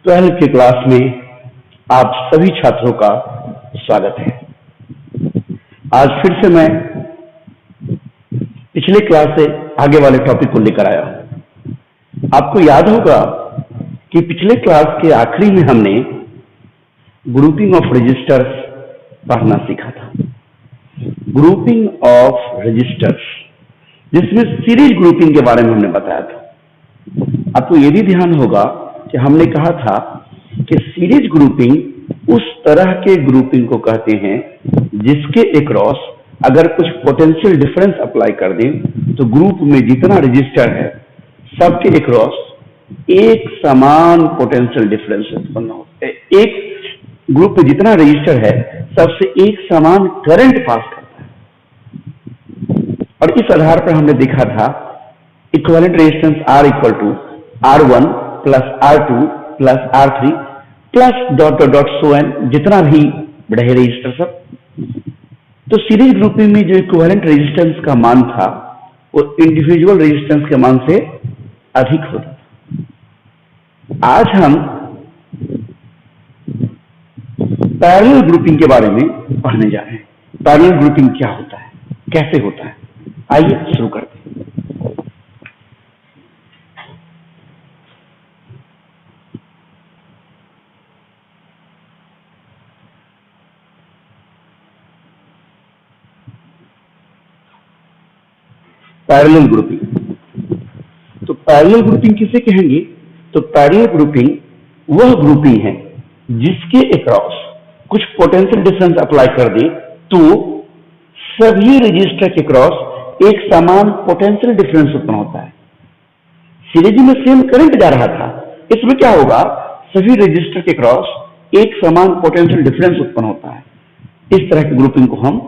12 की क्लास में आप सभी छात्रों का स्वागत है। आज फिर से मैं पिछले क्लास से आगे वाले टॉपिक को लेकर आया हूं। आपको याद होगा कि पिछले क्लास के आखिरी में हमने ग्रुपिंग ऑफ रजिस्टर्स पढ़ना सीखा था। ग्रुपिंग ऑफ रजिस्टर्स, जिसमें सीरीज ग्रुपिंग के बारे में हमने बताया था। आपको यह भी ध्यान होगा कि हमने कहा था कि सीरीज ग्रुपिंग उस तरह के ग्रुपिंग को कहते हैं जिसके अक्रॉस अगर कुछ पोटेंशियल डिफरेंस अप्लाई कर दें तो ग्रुप में जितना रजिस्टर है सबके अक्रॉस एक समान पोटेंशियल डिफरेंस उत्पन्न होता है। एक ग्रुप में जितना रजिस्टर है सबसे एक समान करंट पास करता है। और इस आधार पर हमने देखा था equivalent resistance R equal to R1 plus R2 plus R3 plus dot dot dot so on, जितना भी बढ़े रजिस्टर सब। तो सीरीज ग्रुपिंग में जो इक्विवेलेंट रेजिस्टेंस का मान था वो इंडिविजुअल रेजिस्टेंस के मान से अधिक होता था। आज हम पैरेलल ग्रुपिंग के बारे में पढ़ने जा रहे हैं। पैरेलल ग्रुपिंग क्या होता है, कैसे होता है, आइए शुरू करते हैं। पैरेलल ग्रुपिंग, तो पैरेलल ग्रुपिंग किसे कहेंगे? तो पैरेलल ग्रुपिंग वह ग्रुपिंग है जिसके अक्रॉस कुछ पोटेंशियल डिफरेंस अप्लाई कर दे तो सभी रजिस्टर के क्रॉस एक समान पोटेंशियल डिफरेंस उत्पन्न होता है। सीरीज में सेम करंट जा रहा था, इसमें क्या होगा, सभी रजिस्टर के क्रॉस एक समान पोटेंशियल डिफरेंस उत्पन्न होता है। इस तरह की ग्रुपिंग को हम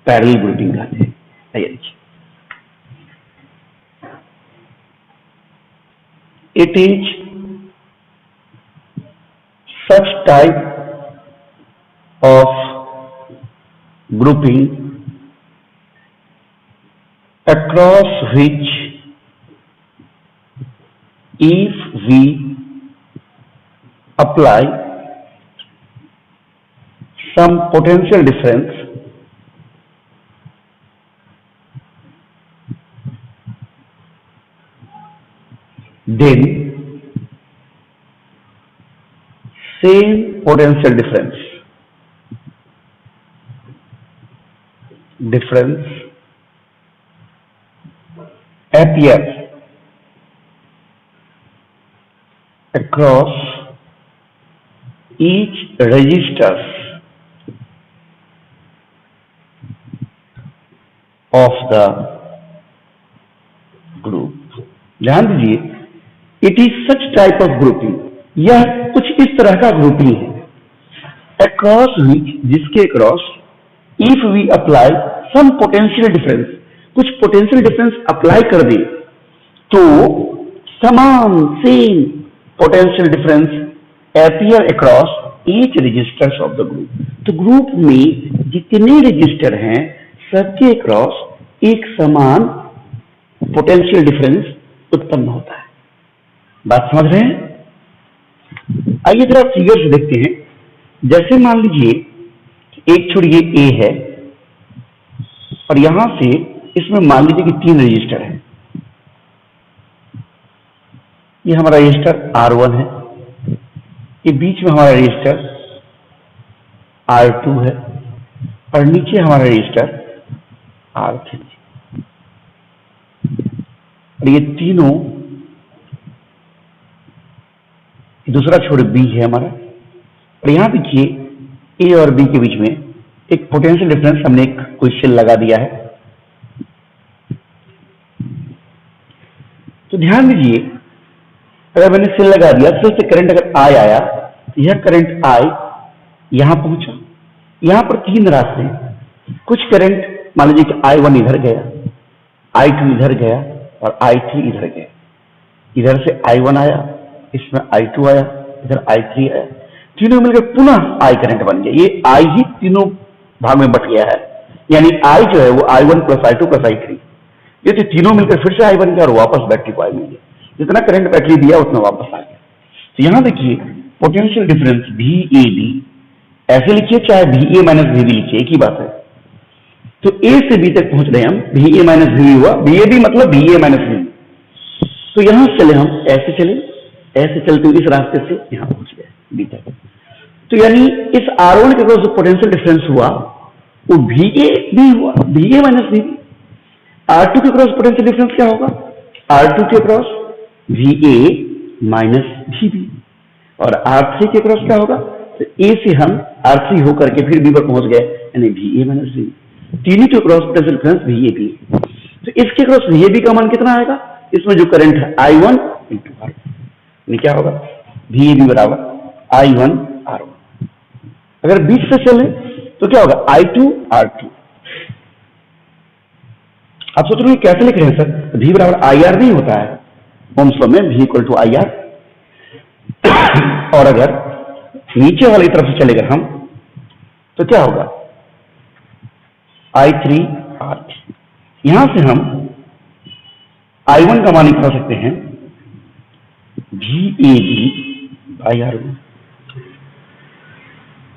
पैरेलल ग्रुपिंग कहते हैं। It is such type of grouping across which if we apply some potential difference then same potential difference appears across each register of the group। ध्यान दीजिए, it is such type of grouping, यह कुछ इस तरह का grouping है across which, जिसके across if we apply some potential difference, कुछ पोटेंशियल डिफरेंस अप्लाई कर दे तो समान same potential difference appear across each resistors of the group. तो ग्रुप में जितने रजिस्टर हैं सबके अक्रॉस एक समान पोटेंशियल डिफरेंस उत्पन्न होता है। बात समझ रहे हैं? आइए जरा फिगर से देखते हैं। जैसे मान लीजिए एक छोर ये A है और यहां से इसमें मान लीजिए कि 3 रजिस्टर है। ये हमारा रजिस्टर R1 है, ये बीच में हमारा रजिस्टर R2 है और नीचे हमारा रजिस्टर R3। और ये तीनों, दूसरा छोर B है हमारा, और यहां देखिए A और B के बीच में एक पोटेंशियल डिफरेंस हमने एक कोई सेल लगा दिया है। तो ध्यान दीजिए, अगर मैंने सेल लगा दिया तो इससे करंट अगर I आया तो यह करंट I यहां पहुंचा। यहां पर 3 रास्ते हैं। कुछ करंट मान लीजिए कि I1 इधर गया, I2 इधर गया और I3 इधर गया। इधर से I1 आया, इसमें I2 आया, इधर I3 आया, तीनों मिलकर पुनः I करंट बन गया। ये I ही तीनों भाग में बट गया है, यानी I जो है वो I1 plus I2 plus I3, ये तो तीनों मिलकर फिर से I बन गया और वापस बैटरी को I मिल गया। जितना करंट बैटरी दिया उतना वापस आ गया। तो यहां देखिए पोटेंशियल डिफरेंस VAB ऐसे लिखिए चाहे VA माइनस VB लिखिए, एक ही बात है। तो A से B तक पहुंच रहे हम, VA माइनस VB हुआ, VAB मतलब VA माइनस VB। तो यहां से चले हम, ऐसे चलते हुए इस रास्ते से यहां पहुंच गए B तक। तो यानी इस R1 के क्रॉस जो पोटेंशियल डिफरेंस हुआ वो VAB हुआ, VA माइनस VB। R2 के क्रॉस पोटेंशियल डिफरेंस क्या होगा? R2 के क्रॉस VA माइनस VB। और R3 के क्रॉस क्या होगा? तो A से हम R3 होकर के फिर B पर पहुंच गए, यानी VA माइनस VB। तीनों के क्रॉस पोटेंशियल डिफरेंस VAB। तो इसके क्रॉस VAB का मान कितना आएगा? इसमें जो करंट है I1 इंटू R1, यानी क्या होगा? VAB बराबर I1 R1। अगर बीच से चले तो क्या होगा? I2 R2। आप सोच रहे हो कैसे लिख रहे हैं सर? V बराबर IR नहीं होता है ओम्स लॉ में, V इक्वल टू IR। और अगर नीचे वाली तरफ से चलेगा हम तो क्या होगा? I3 R3। यहां से हम I1 का मान निकाल सकते हैं VAB by R1।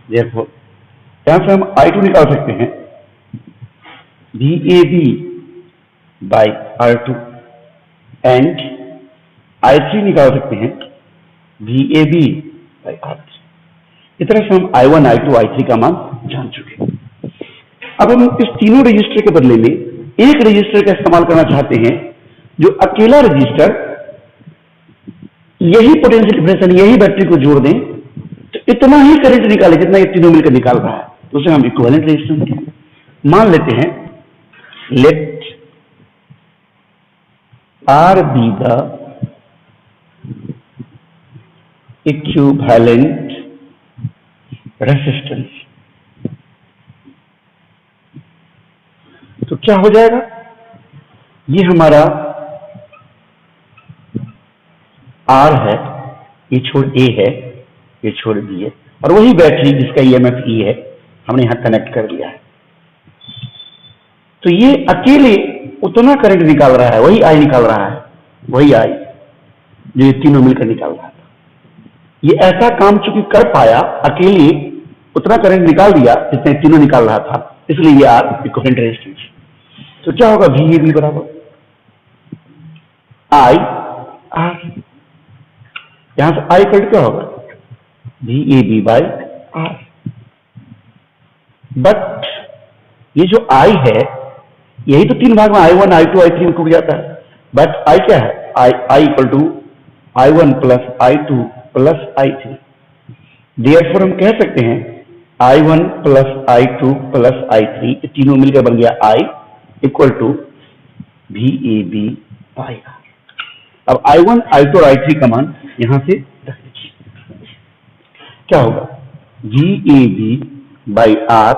therefore यहां से हम I2 निकाल सकते हैं VAB by R2 and I3 निकाल सकते हैं VAB by R3। इस तरह से हम I1, I2, I3 का मान जान चुके हैं। अब हम इस तीनों रजिस्टर के बदले में एक रजिस्टर का इस्तेमाल करना चाहते हैं जो अकेला रजिस्टर यही पोटेंशियल डिफरेंस यही बैटरी को जोड़ दें तो इतना ही करंट निकाले जितना ये तीनों मिलकर निकाल रहा है, तो उसे हम इक्विवेलेंट रेजिस्टेंस कहते हैं। मान लेते हैं let R be the equivalent resistance. तो क्या हो जाएगा? ये हमारा R है, ये छोड़ A है, ये छोड़ B है, और वही बैटरी जिसका EMF E है हमने यहां कनेक्ट कर लिया है। तो ये अकेले उतना करंट निकाल रहा है, वही I निकाल रहा है, वही I जो ये तीनों मिलकर निकाल रहा था। ये ऐसा काम चूंकि कर पाया, अकेले उतना करंट निकाल दिया जितने तीनों निकाल रहा था, इसलिए ये R इक्विवेलेंट रेजिस्टेंस। तो क्या होगा? VAB बराबर I R। यहां से I इक्वल क्या होगा? VAB by R। बट ये जो I है यही तो तीन भाग में I1, I2, I3 में टूट जाता है। बट I क्या है? I equal to I1 plus I2 plus I3। Therefore हम कह सकते हैं I1 plus I2 plus I3 ये तीनों मिलकर बन गया I equal to VAB by R। अब I1, I2 और I3 का मान यहां से रख लीजिए। क्या होगा? VAB by R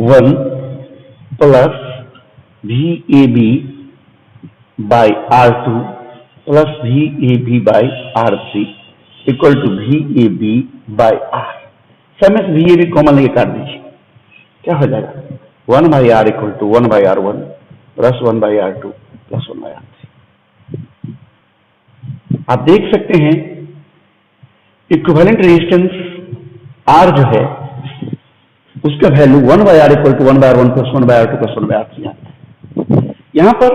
1 plus VAB by R2 plus VAB by R3 equal to VAB by R। सब में से VAB कॉमन लेके काट दीजिए, क्या हो जाएगा? 1 by R equal to 1 by R1 plus 1 by R2 plus 1 by R3। आप देख सकते हैं इक्विवेलेंट रेजिस्टेंस R जो है उसका value 1 by R equal to 1 by R1 plus 1 by R2 plus 1 by R3 आता है। यहां पर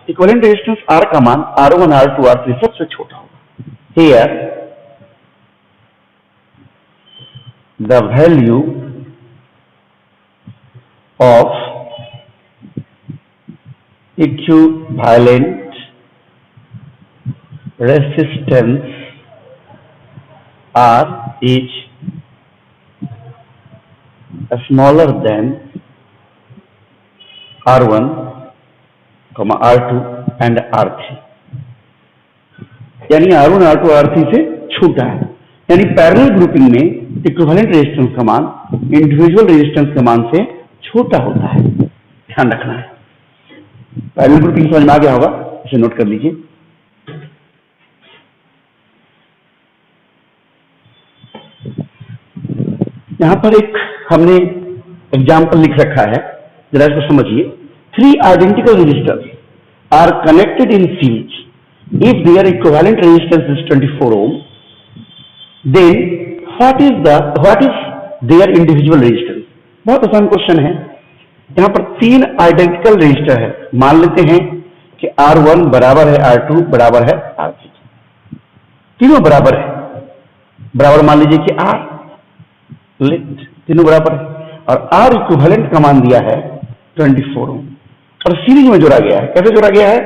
इक्विवेलेंट रेजिस्टेंस R का मान R1, R2, R3 सबसे छोटा होगा। Here the value of equivalent resistance R is smaller than R1, R2 and R3। यानी R1, R2, R3 से छोटा है। यानी पैरेलल ग्रुपिंग में इक्विवेलेंट रेजिस्टेंस का मान इंडिविजुअल रेजिस्टेंस के मान से छोटा होता है, ध्यान रखना है। पैरेलल ग्रुपिंग समझ में आ गया होगा, इसे नोट कर लीजिए। यहां पर एक हमने एग्जाम्पल लिख रखा है, जरा इसको समझिए। 3 identical resistors are connected in series if their equivalent resistance is 24 ohm, then what is their individual resistance? बहुत आसान क्वेश्चन है। यहाँ पर तीन आइडेंटिकल रेजिस्टर है, मान लेते हैं कि R1 बराबर है R2 बराबर है R3, तीनों बराबर है, बराबर मान लीजिए कि R, तीनों बराबर है, और R इक्विवेलेंट का मान दिया है 24 ओम, और सीरीज में जोड़ा गया है। कैसे जोड़ा गया है?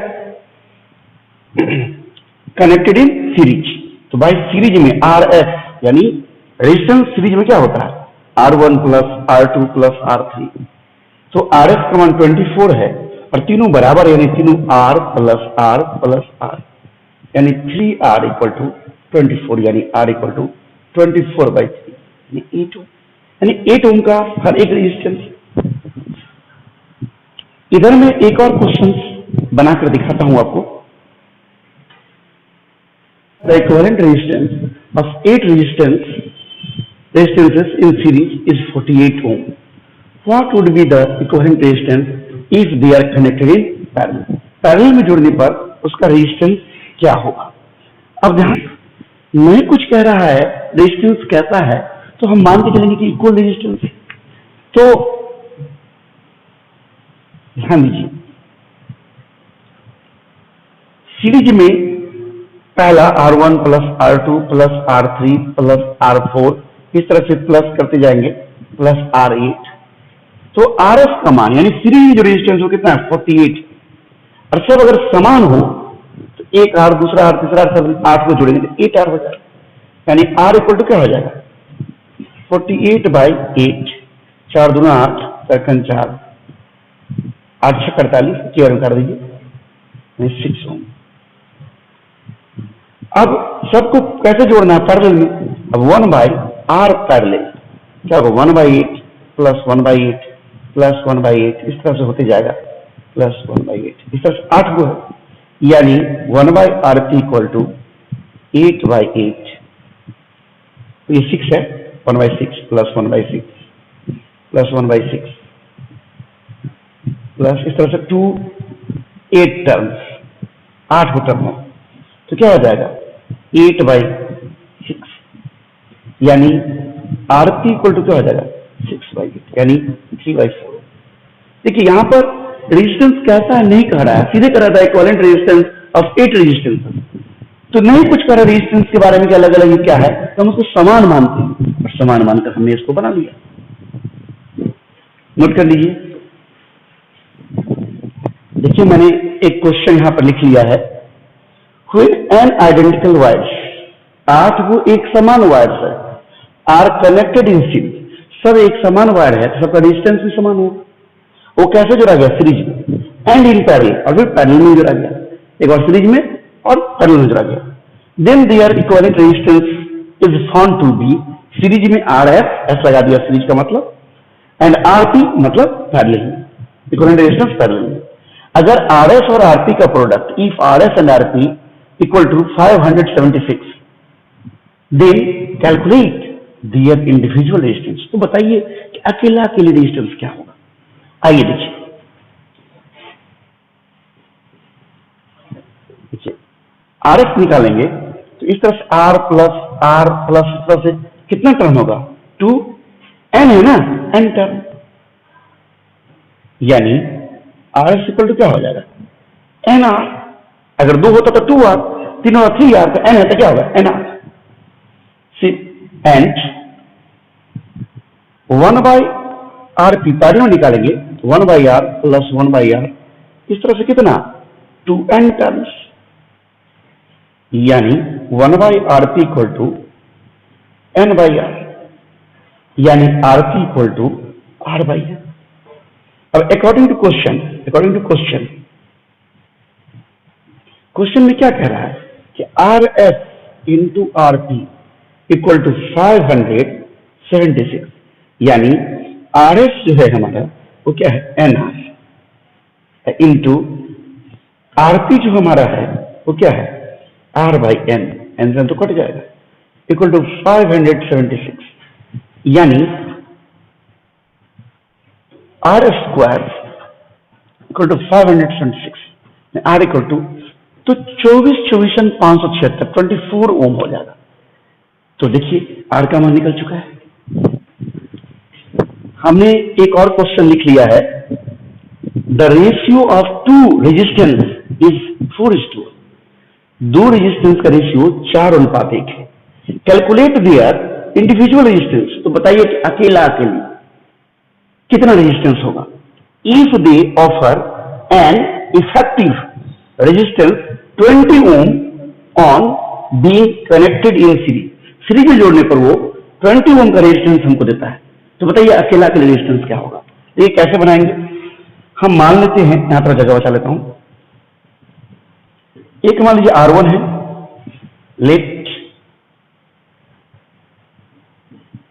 Connected in series. तो भाई सीरीज में RS यानी रेजिस्टेंस सीरीज में क्या होता है? R1 plus R2 plus R3। तो RS का मान 24 है और तीनों बराबर यानी तीनों R प्लस R यानी 3R इक्वल टू 24 यानी R इक्वल टू 24/3 यानी 8 ओम, यानी 8 ओम का हर एक रेजिस्टेंस। इधर मैं एक और क्वेश्चन बनाकर दिखाता हूं आपको। The equivalent resistance of 8 resistances in series is 48 ohm. What would be the equivalent resistance if they are connected in parallel? Parallel में जोड़ने पर उसका रेजिस्टेंस क्या होगा? अब ध्यान, नहीं कुछ कह रहा है रेजिस्टेंस कैसा है तो हम मान के चलेंगे कि इक्वल रेजिस्टेंस है। तो ध्यान दीजिए, सीरीज में पहला R1 plus R2 plus R3 plus R4 इस तरह से प्लस करते जाएंगे प्लस R8। तो RS का मान यानी सीरीज में जो रेजिस्टेंस हो कितना है? 48। और सब अगर समान हो तो एक R दूसरा R तीसरा R सब 8 को जोड़ेंगे तो 8R हो जाएगा, यानी R इक्वल टू क्या हो जाएगा? 48/8, 4 दूना 8, 4 8 6 48, 4 कर दीजिए 6 ओम। अब सबको कैसे जोड़ना है? पैरेलल में। अब 1/R पैरेलल क्या होगा? 1/8 प्लस 1/8 प्लस 1/8 इस तरह से होते जाएगा प्लस 1/8, इस तरह से 8 को है, यानी 1/RP इक्वल टू 8/8। ये 6 है, 1/6 प्लस 1/6 प्लस 1/6 प्लस इस तरह से 2 8 टर्म्स, 8 को टर्म, तो क्या हो जाएगा? 8/6 यानी RP इक्वल टू क्या हो जाएगा? 6/8 यानी 3/4। देखिए यहां पर रेजिस्टेंस कैसा है नहीं कह रहा है, सीधे कह रहा था इक्विवेलेंट रेजिस्टेंस ऑफ 8 रेजिस्टेंस। तो नहीं कुछ कह रहा रेजिस्टेंस के बारे में कि अलग अलग क्या है, तो हम उसको समान मानते हैं और समान मानकर हमने इसको बना लिया। नोट कर लीजिए, देखिए मैंने एक क्वेश्चन यहां पर लिख लिया है। When an identical wires, 8 वो एक समान वायर्स है, आर कनेक्टेड इन सीरीज, सब एक समान वायर है तो सबका डिस्टेंस भी समान होगा। वो कैसे जोड़ा गया? सीरीज में, एंड इन पैरेलल, और फिर पैरेलल में जोड़ा गया, एक और सीरीज में और पैरेलल में जोड़ा गया। Then their equivalent resistance is found to be, series में RS लगा दिया सीरीज का मतलब, एंड RP मतलब पैरेलल में, इक्विवेलेंट रेजिस्टेंस पैरेलल में। अगर RS और RP का product, if RS and RP equal to 576, then calculate their individual resistance। तो बताइए कि अकेले रेजिस्टेंस क्या होगा? आइए देखिए RS निकालेंगे तो इस तरह से R प्लस इस तरह से कितना टर्म होगा? 2n है ना, n टर्म, यानी RS इक्वल टू क्या हो जाएगा? nR। अगर 2 होता तो 2R, 3 और 3R, तो n है तो क्या होगा? nR। एंड 1/RP पैरेलल निकालेंगे, 1/R प्लस 1/R इस तरह से कितना? 2n टर्म्स, यानी 1/RP इक्वल टू n/R, यानी RP इक्वल टू R/N। अब अकॉर्डिंग टू क्वेश्चन में क्या कह रहा है कि RS into RP equal to 576, यानी RS जो है हमारा वो क्या है? NR इंटू RP जो हमारा है वो क्या है? R/N, n तो कट जाएगा, इक्वल टू 576, यानी R² equal to 576, R equal to तो 24/576 24 ओम हो जाएगा। तो देखिए आर का मान निकल चुका है। हमने एक और क्वेश्चन लिख लिया है, the ratio of two resistance is 4:1। दो रेजिस्टेंस का रेशियो 4:1 है। Calculate their individual resistance. तो बताइए कि अकेला अकेली कितना रेजिस्टेंस होगा। If they offer an effective resistance 20 ohm on being connected in series. Series में जोड़ने पर वो 20 ओम का रेजिस्टेंस हमको देता है। तो बताइए अकेला अकेला रेजिस्टेंस क्या होगा। तो ये कैसे बनाएंगे, हम मान लेते हैं, यहां पर जगह बचा लेता हूं। एक मान लीजिए R1 है, let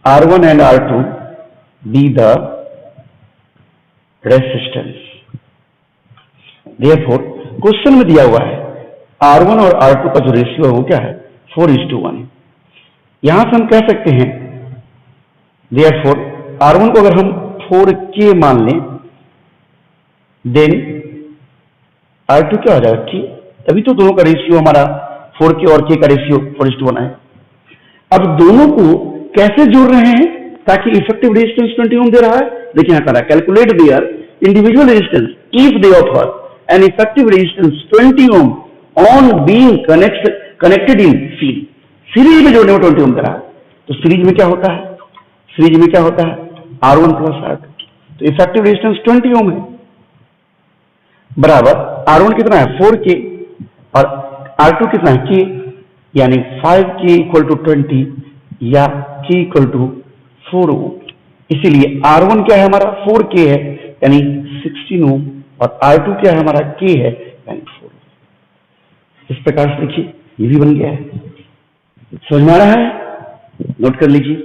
R1 and R2 be the resistance. Therefore question में दिया हुआ है R1 और R2 का जो रेशियो है वो क्या है, 4:1। यहां से हम कह सकते हैं देयरफॉर R1 को अगर हम 4K मान लें, देन R2 क्या हो जाएगा, K। तभी तो दोनों का रेशियो हमारा 4K और K का रेशियो 4:1 है। अब दोनों को कैसे जोड़ रहे हैं ताकि इफेक्टिव रेजिस्टेंस 20 ओम दे रहा है। देखिए यहां कह रहा है calculate their individual resistance if they offer an effective resistance 20 ohm on being connected in series. Series में जोड़ने में 20 ओम दे रहा है। तो सीरीज में क्या होता है, सीरीज में क्या होता है, R1 प्लस R2। तो इफेक्टिव रेजिस्टेंस 20 ओम है, बराबर R1 कितना है 4K और R2 कितना है K, यानी 5K = 20 या K = 4 ओम। इसीलिए R1 क्या है हमारा 4K है यानी 16 ओम और R2 क्या है हमारा K है यानी 4 ओम। इस प्रकार से देखिए ये भी बन गया है। समझ में आ रहा है, नोट कर लीजिए।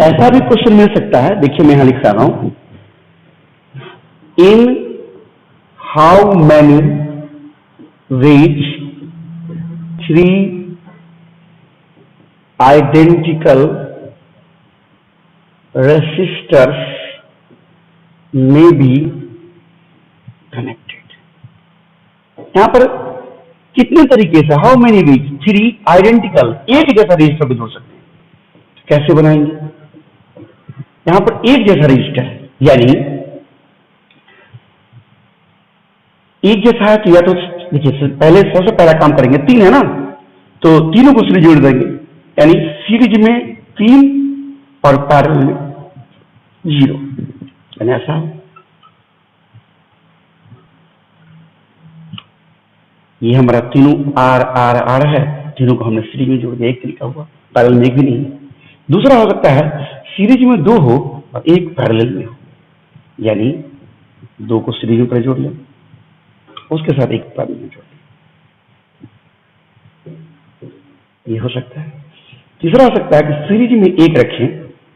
ऐसा भी क्वेश्चन मिल सकता है, देखिए मैं यहां लिख रहा हूं, in how many ways 3 identical resistors में बी कनेक्टेड। यहां पर कितने तरीके से, हाउ मेनी वेज 3 आइडेंटिकल, एक जैसा रजिस्टर भी जोड़ सकते हैं। कैसे बनाएंगे, यहां पर एक जैसा रजिस्टर है, यानी एक जैसा है तो या तो देखिए पहले सबसे पहला काम करेंगे, 3 है ना, तो तीनों को सीरीज जोड़ देंगे, यानी सीरीज में 3 और पैरेलल में 0, यानी ऐसा है। ये हमारा तीनों आर आर आर है, तीनों को हमने सीरीज में जोड़ दिया, एक तरीका हुआ। पैरेलल में एक भी नहीं। दूसरा हो सकता है सीरीज में 2 हो और एक पैरेलल में हो, यानी 2 को सीरीज में जोड़ लें, उसके साथ एक पैरेलल में जोड़ लें, ये हो सकता है। तीसरा हो सकता है कि सीरीज में 1 रखें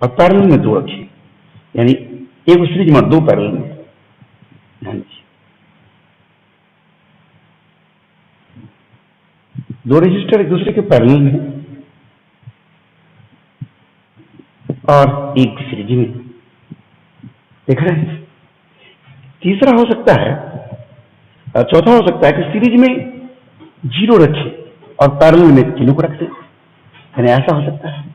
और पैरेलल में 2 रखें, यानी एक सीरीज में 2 पैरेलल में। ध्यान दीजिए, 2 रजिस्टर एक दूसरे के पैरेलल में और एक सीरीज में, देख रहे हैं। तीसरा हो सकता है, चौथा हो सकता है कि सीरीज में 0 रखें और पैरेलल में तीनों को रख दें, यानी ऐसा हो सकता है।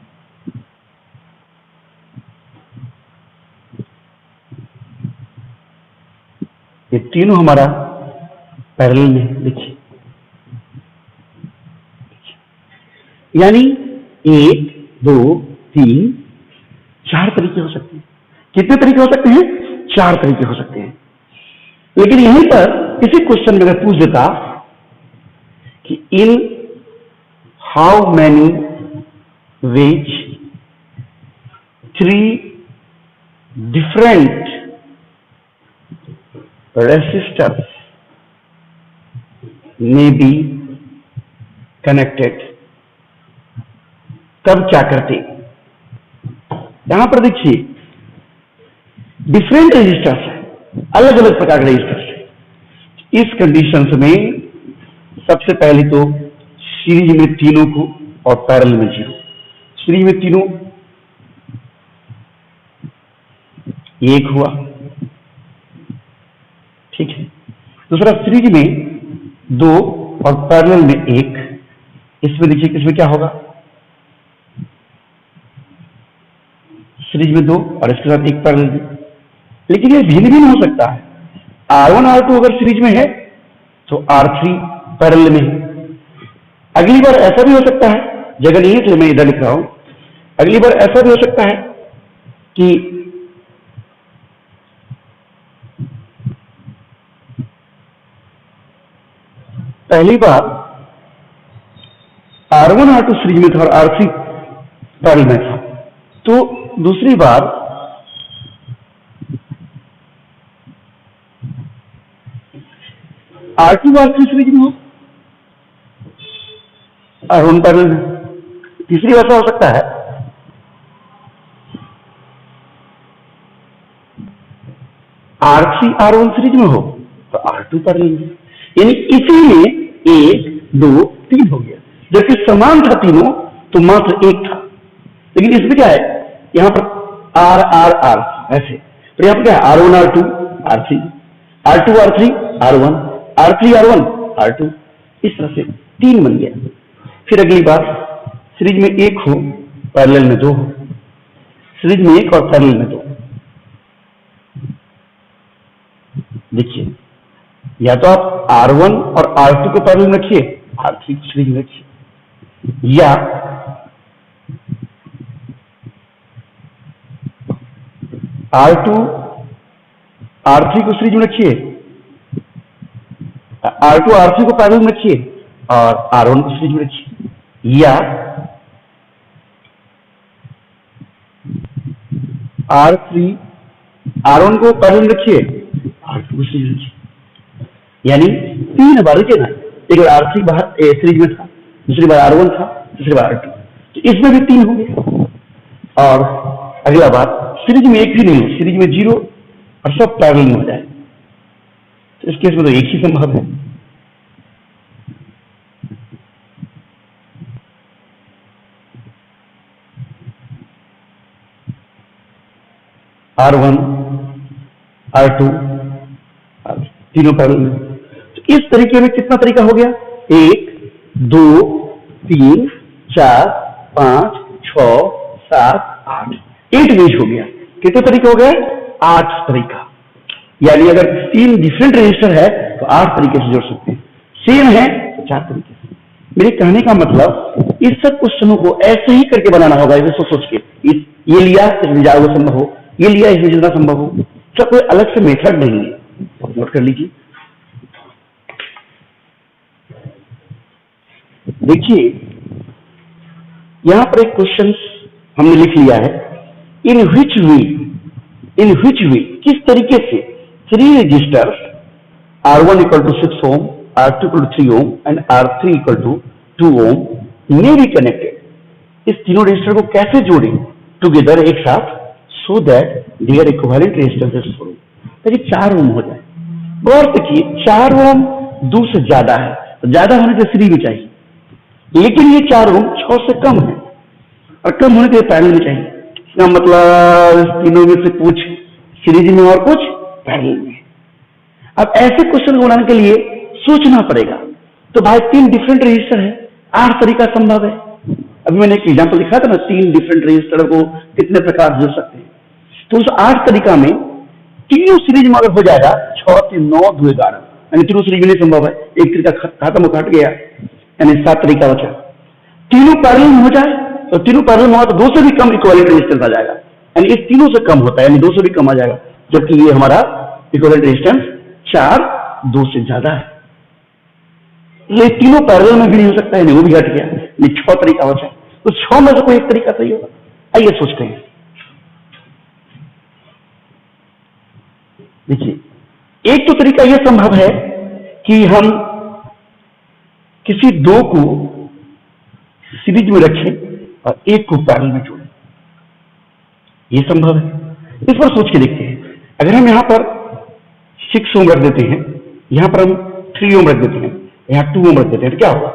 ये तीनों हमारा पैरेलल में, देखिए, यानी 1 2 3 4 तरीके हो सकते हैं। कितने तरीके हो सकते हैं, 4 तरीके हो सकते हैं। लेकिन यहीं पर किसी क्वेश्चन में अगर पूछ देता कि in how many ways 3 different resistors में बी कनेक्टेड, तब क्या करते। यहां पर देखिए डिफरेंट रेजिस्टर्स है, अलग अलग प्रकार के रेजिस्टर्स है। इस कंडीशंस में सबसे पहले तो सीरीज में तीनों को और पैरेलल में 0। सीरीज में तीनों 1 हुआ, ठीक है। दूसरा सीरीज में 2 और पैरेलल में 1, इसमें देखिए किसमें क्या होगा, सीरीज में 2 और इसके साथ 1 पैरेलल में। लेकिन ये भिन्न भिन्न हो सकता है। R1 R2 अगर सीरीज में है तो R3 पैरेलल में है। अगली बार ऐसा भी हो सकता है, जगह नहीं है इसलिए मैं इधर लिख रहा हूं, अगली बार ऐसा भी हो सकता है कि पहली बार R1 R2 सीरीज में था और R3 पैरेलल में था, तो दूसरी बार R2 R3 सीरीज में हो, R1 पैरेलल में। तीसरी बार ऐसा हो सकता है R3 R1 सीरीज में हो तो R2 पैरेलल में, यानी इसीलिए 1 2 3 हो गया। जबकि समान था तीनों तो मात्र 1 था, लेकिन इसमें क्या है, यहां पर R R R ऐसे, तो यहां पर क्या है, R1 R2 R3, R2 R3 R1, R3 R1 R2, इस तरह से 3 बन गया। फिर अगली बार सीरीज में 1 हो, पैरेलल में 2 हो, सीरीज में 1 और पैरेलल में 2। देखिए, या तो आप R1 और R2 को पैरेलल में रखिए, R3 को सीरीज में रखिए, या R2 R3 को सीरीज में रखिए, R2 R3 को पैरेलल में रखिए और R1 को सीरीज में रखिए, या R3 R1 को पैरेलल में रखिए, R2 को सीरीज में रखिए। यानी 3 बार ना, एक बार R3 बाहर सीरीज में था, दूसरी बार R1 था, तीसरी बार R2, तो इसमें भी 3 हो गए। और अगला बार सीरीज में 1 भी नहीं हो, सीरीज में 0 और सब पैरेलल में हो जाए, तो इस केस में तो एक ही संभव है। R1 R2 तीनों पैरेलल में। तो इस तरीके में कितना तरीका हो गया, 1 2 3 4 5 6 7 8, 8 वेज हो गया। कितने तरीके हो गए, 8 तरीका। यानी अगर 3 डिफरेंट रजिस्टर है तो 8 तरीके से जोड़ सकते हैं, सेम है तो 4 तरीके से। मेरे कहने का मतलब इस सब क्वेश्चनों को ऐसे ही करके बनाना होगा, ऐसे सोच के, ये लिया इसमें ज्यादा संभव हो, ये लिया इसमें जितना संभव हो, सब कोई अलग से मेथड नहीं है। नोट कर लीजिए। देखिए यहां पर एक क्वेश्चन हमने लिख लिया है, इन विच वे किस तरीके से 3 resistors R1 equal to 6 ohm, R2 equal to 3 ohm and R3 equal to 2 ohm may be connected. इस तीनों रजिस्टर को कैसे जोड़ें टुगेदर एक साथ, so that their equivalent resistance is 4 ohm, ताकि 4 ओम हो जाए। गौर देखिए 4 ओम 2 से ज्यादा है, तो ज्यादा होने से सीरीज में चाहिए, लेकिन ये 4 ओम 6 से कम है और कम होने के लिए पैरेलल में चाहिए। इसका मतलब तीनों में से कुछ सीरीज में और कुछ पैरेलल में। अब ऐसे क्वेश्चन बनाने के लिए सोचना पड़ेगा। तो भाई 3 डिफरेंट रजिस्टर है, 8 तरीका संभव है। अभी मैंने एक एग्जांपल दिखाया था ना, 3 डिफरेंट रजिस्टर को कितने प्रकार से जोड़ सकते हैं। तो उस 8 तरीका में तीनों सीरीज में अगर हो जाएगा 6 3 9 2 11, यानी तीनों सीरीज में नहीं संभव है, एक तरीका खत्म हो हट गया, यानी 7 तरीका बचा। तीनों पैरेलल में हो जाए तो तीनों पैरेलल में हो तो 2 से भी कम इक्विवेलेंट रेजिस्टेंस आ जाएगा, यानी इस तीनों से कम होता है, यानी 2 से भी कम आ जाएगा, जबकि ये हमारा इक्विवेलेंट रेजिस्टेंस 4 2 से ज्यादा है। ये तीनों पैरेलल में भी नहीं हो सकता है, वो भी हट गया, ये 6 तरीका बचा। तो 6 में से कोई एक तरीका सही होगा। आइए सोचते हैं। देखिए एक तो तरीका यह संभव है कि हम किसी 2 को सीरीज में रखें और एक को पैरेलल में जोड़ें, यह संभव है। इस पर सोच के देखते हैं। अगर हम यहां पर 6 ओम रख देते हैं, यहां पर हम 3 ओम रख देते हैं, यहां 2 ओम रख देते हैं, तो क्या होगा,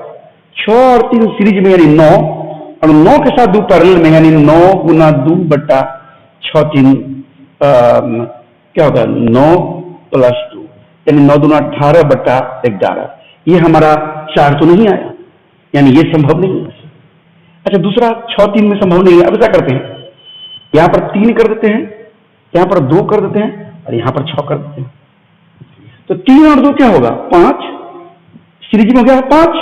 6 और 3 सीरीज में यानी 9, और 9 के साथ 2 पैरेलल में यानी 9 गुना 2 बट्टा 6 3 क्या होगा 9 + 2 यानी 9 दूना 18 बटा 11। ये हमारा 4 तो नहीं आया, यानी ये संभव नहीं है। अच्छा दूसरा 6 3 में संभव नहीं है। अब क्या करते हैं, यहां पर 3 कर देते हैं, यहां पर 2 कर देते हैं और यहां पर 6 कर देते हैं। तो 3 और 2 क्या होगा 5, सीरीज में हो गया 5,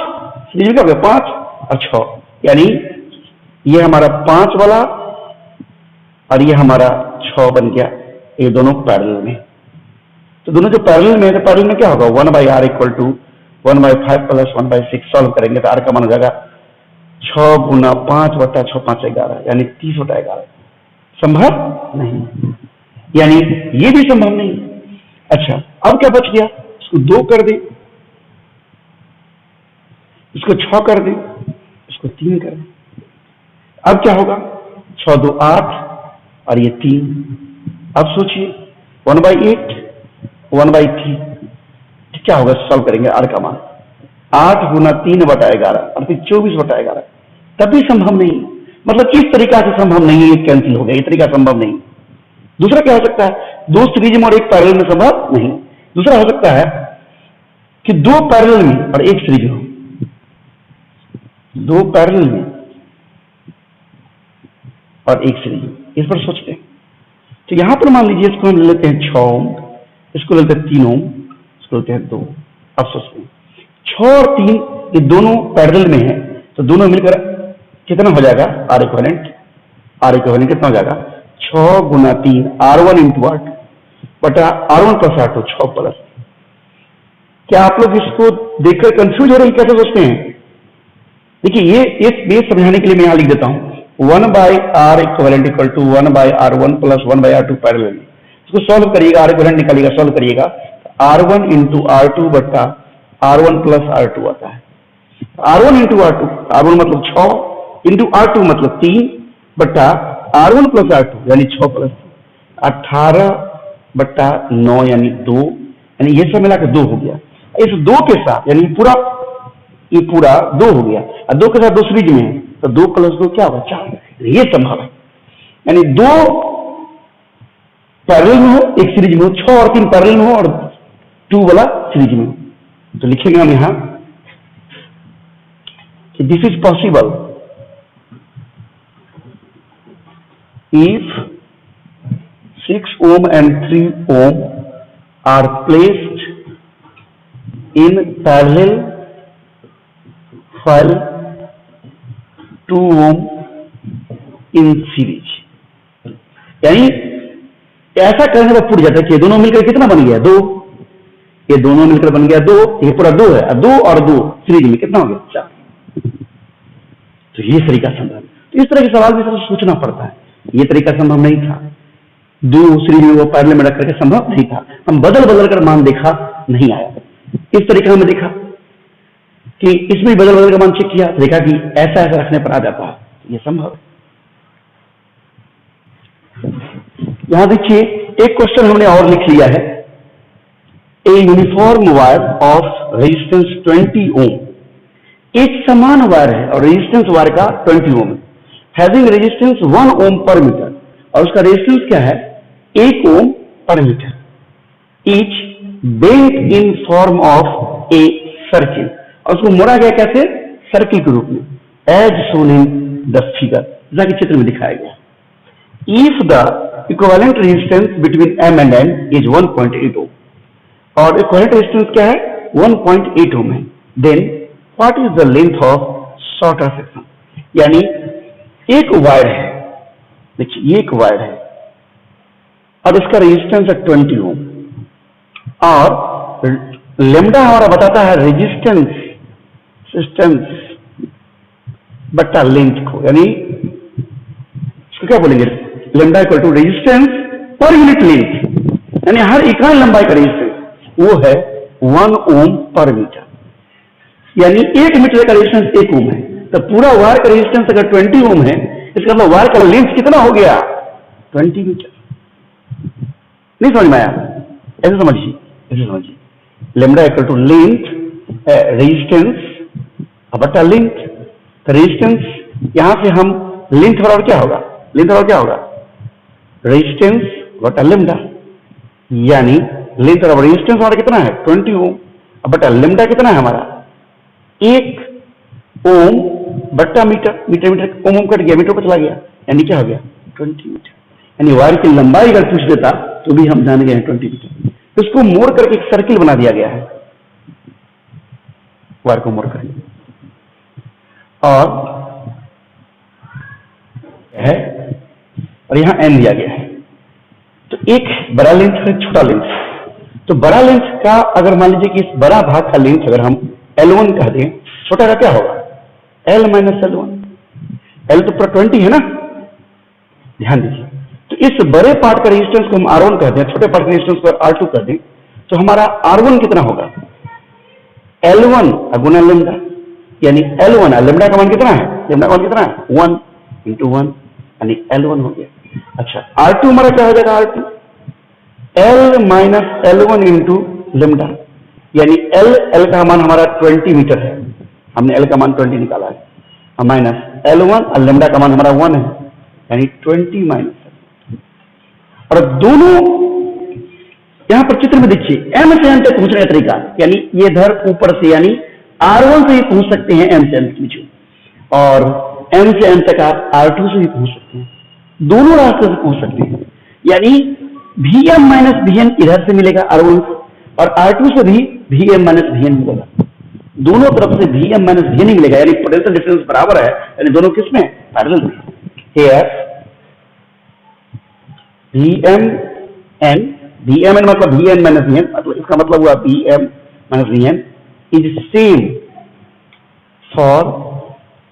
सीरीज में क्या हो गया 5 और 6, यानी ये हमारा 5 वाला और ये हमारा 6 बन गया। ये दोनों पैरेलल में, तो दोनों जो पैरेलल में है तो पैरेलल में क्या होगा 1/r = 1/5 + 1/6 सॉल्व करेंगे तो r का मान हो जाएगा 6 × 5 + 6 5 11, यानी 30/11। संभव नहीं, यानी ये भी संभव नहीं। अच्छा अब क्या बच गया, इसको 2 कर दे, इसको 6 कर दे, इसको 3 कर दे। अब क्या होगा 6 2 8 और ये 3। अब सोचिए 1/8 1/3 क्या होगा, सॉल्व करेंगे r का मान 8 × 3/11 अर्थात 24/11, तब भी संभव नहीं। मतलब इस तरीका से संभव नहीं है, ये कैंसिल हो गया, ये तरीका संभव नहीं। दूसरा क्या हो सकता है, 2 सीरीज में और 1 पैरेलल में, संभव नहीं। दूसरा हो सकता है कि 2 पैरेलल में और 1 सीरीज में, 2 पैरेलल में और 1 सीरीज में। इस पर सोचते हैं तो यहां पर मान लीजिए इसको हम ले लेते हैं 6 ओम, इसको ले लेते हैं 3 ओम, इसको लेते हैं 2। अब सोचते हैं 6 और 3 ये दोनों पैरेलल में है, तो दोनों मिलकर कितना हो जाएगा R इक्विवेलेंट कितना हो जाएगा 6 × 3 R1 × R2 बटा R1 + R2 6 प्लस। क्या आप लोग इसको देखकर कंफ्यूज हो रहे हैं, कैसे सोचते हैं? देखिए ये इस बेस समझाने के लिए मैं यहां लिख देता हूं 1/R equivalent = 1/R1 + 1/R2 parallel. इसको सॉल्व करिएगा, R इक्विवेलेंट निकालिएगा, सॉल्व करिएगा, R1 × R2 बटा R1 + R2 आता है। R1 × R2, R1 मतलब 6 × R2 मतलब 3 बटा R1 + R2 यानी 6 + 18/9 यानी 2, यानी ये सब मिलाकर 2 हो गया। इस 2 के साथ यानी ये पूरा 2 हो गया, और 2 के साथ 2 सीरीज में है, तो 2 + 2 क्या होगा 4। ये संभव है, यानी 2 पैरेलल में हो, 1 सीरीज में हो, 6 और 3 पैरेलल में हो और 2 वाला सीरीज में हो। तो लिखेंगे हम यहां कि this is possible if 6 ohm and 3 ohm are placed in parallel while 2 ohm in series। यानी ऐसा करने पर फूट जाता है कि ये दोनों मिलकर कितना बन गया 2, ये दोनों मिलकर बन गया 2, ये पूरा 2 है, 2 और 2 सीरीज में कितना हो गया 4। तो ये तरीका संभव है। तो इस तरह के सवाल भी सोचना पड़ता है, ये तरीका संभव नहीं था, 2 सीरीज में वो पैरेलल में रख करके संभव नहीं था। हम बदल कर मान देखा, नहीं आया। इस तरीके में देखा कि इसमें बदल कर मान चेक किया, देखा कि ऐसा रखने पर आ जाता है, ये संभव है। यहां देखिए एक क्वेश्चन हमने और लिख लिया है, a uniform wire of resistance 20 ओम। एक समान वायर है और रेजिस्टेंस वायर का 20 ओम है, having resistance 1 ohm per metre, और उसका रेजिस्टेंस क्या है 1 ohm per metre, each bent in form of a circle, और उसको मोड़ा गया कैसे सर्किल के रूप में, as shown in the figure, जैसा कि चित्र में दिखाया गया। If the equivalent resistance between M and N is 1.8 ohm, और इक्विवेलेंट रेजिस्टेंस क्या है 1.8 ओम है, then what is the length of shorter section. यानी एक वायर है, देखिए ये एक वायर है और इसका रेजिस्टेंस है 20 ओम, और लेमडा हमारा बताता है रेजिस्टेंस बट्टा लेंथ को, यानी इसको क्या बोलेंगे lambda = resistance per unit length, यानी हर इकाई लंबाई का रेजिस्टेंस वो है 1 ओम पर मीटर, यानी 1 मीटर का रेजिस्टेंस 1 ओम है, तो पूरा वायर का रेजिस्टेंस अगर 20 ओम है, इसका मतलब वायर का लेंथ कितना हो गया 20 मीटर। नहीं समझ में आया? ऐसे समझिए लेमडा = लेंथ रेजिस्टेंस बटा लेंथ, तो रेजिस्टेंस यहां से हम लेंथ और क्या होगा रेजिस्टेंस बटा लेमडा, यानी लेंथ ऑफ रेजिस्टेंस हमारा कितना है 20 ओम, बटा लेमडा कितना है हमारा 1 ओम बटा मीटर, मीटर मीटर ओम कट गया, मीटर पर चला गया, यानी क्या हो गया 20 मीटर। यानी वायर की लंबाई अगर पूछ देता तो भी हम जान गए हैं 20 मीटर। तो उसको मोड़ करके एक सर्किल बना दिया गया है, वायर को मोड़ करके, और है और यहां एन दिया गया है। तो एक बड़ा लेंथ है, छोटा लेंथ। तो बड़ा लेंथ का अगर मान लीजिए कि इस बड़ा भाग का लेंथ अगर हम L1 कह दें, छोटा का क्या होगा L माइनस L1। L तो पूरा 20 है ना, ध्यान दीजिए। तो इस बड़े पार्ट का रेजिस्टेंस को हम R1 कहते हैं, छोटे पार्ट का रेजिस्टेंस को R2 कर दें, तो हमारा R1 कितना होगा L1 गुना लेमडा, यानी L1 लेमडा का मान कितना है, लेमडा का मान कितना है 1 × 1, यानी L1 हो गया। अच्छा R2 हमारा क्या हो जाएगा R2 L minus L1 × lambda, यानी L का मान हमारा 20 मीटर है, हमने L का मान 20 निकाला है, माइनस L1 और लेमडा का मान हमारा 1 है, यानी 20 माइनस। और दोनों यहां पर चित्र में देखिए M से N तक पहुंचने का तरीका, यानी ये इधर ऊपर से यानी R1 से भी पहुंच सकते हैं M से N के बीच, और M से N तक आप R2 से भी पहुंच सकते हैं, दोनों रास्ते से पहुंच सकते हैं। यानी Vm माइनस Vn इधर से मिलेगा R1 से, और R2 से भी Vm माइनस Vn मिलेगा, दोनों तरफ से Vm माइनस Vn ही मिलेगा, यानी पोटेंशियल डिफरेंस बराबर है, यानी दोनों किसमें पैरेलल में। हियर Vmn मतलब Vn माइनस Vn, मतलब इसका मतलब हुआ Vm minus Vn is same for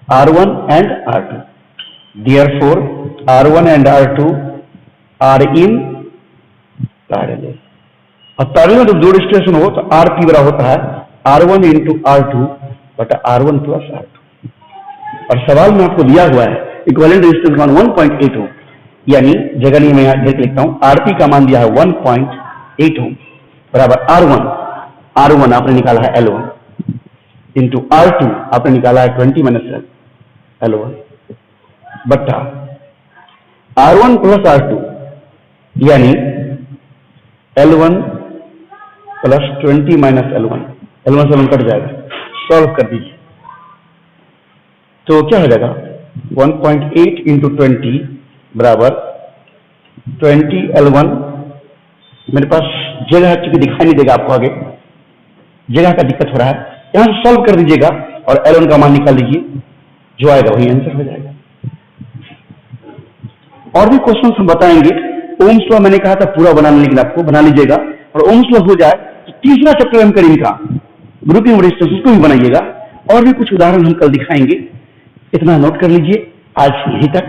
R1 and R2, therefore R1 and R2 are in parallel। और पैरेलल में जब दो डिस्ट्रीब्यूशन हो तो Rp बराबर होता है R1 × R2 बटा R1 + R2। और सवाल में आपको दिया हुआ है इक्विवेलेंट रेजिस्टेंस मान 1.8 ओम, यानी जगह नहीं मैं यहां देख लिखता हूं, Rp का मान दिया है 1.8 ओम बराबर R1 आपने निकाला है L1 × R2 आपने निकाला है 20 माइनस L1 बटा R1 + R2, यानी L1 + 20 माइनस L1, L1 से L1 कट जाएगा, सॉल्व कर दीजिए तो क्या हो जाएगा 1.8 × 20 बराबर 20 L1। मेरे पास जगह चूंकि दिखाई नहीं देगा आपको, आगे जगह का दिक्कत हो रहा है, यहां से सॉल्व कर दीजिएगा और L1 का मान निकाल लीजिए, जो आएगा वही आंसर हो जाएगा। और भी क्वेश्चन हम बताएंगे। ओम्स लॉ मैंने कहा था पूरा बनाने, लेकिन आपको बना लीजिएगा, और ओम्स लॉ हो जाए तो तीसरा चैप्टर हम करेंगे का ग्रुपिंग रेजिस्टेंस, उसको भी बनाइएगा, और भी कुछ उदाहरण हम कल दिखाएंगे। इतना नोट कर लीजिए। आज यहीं तक।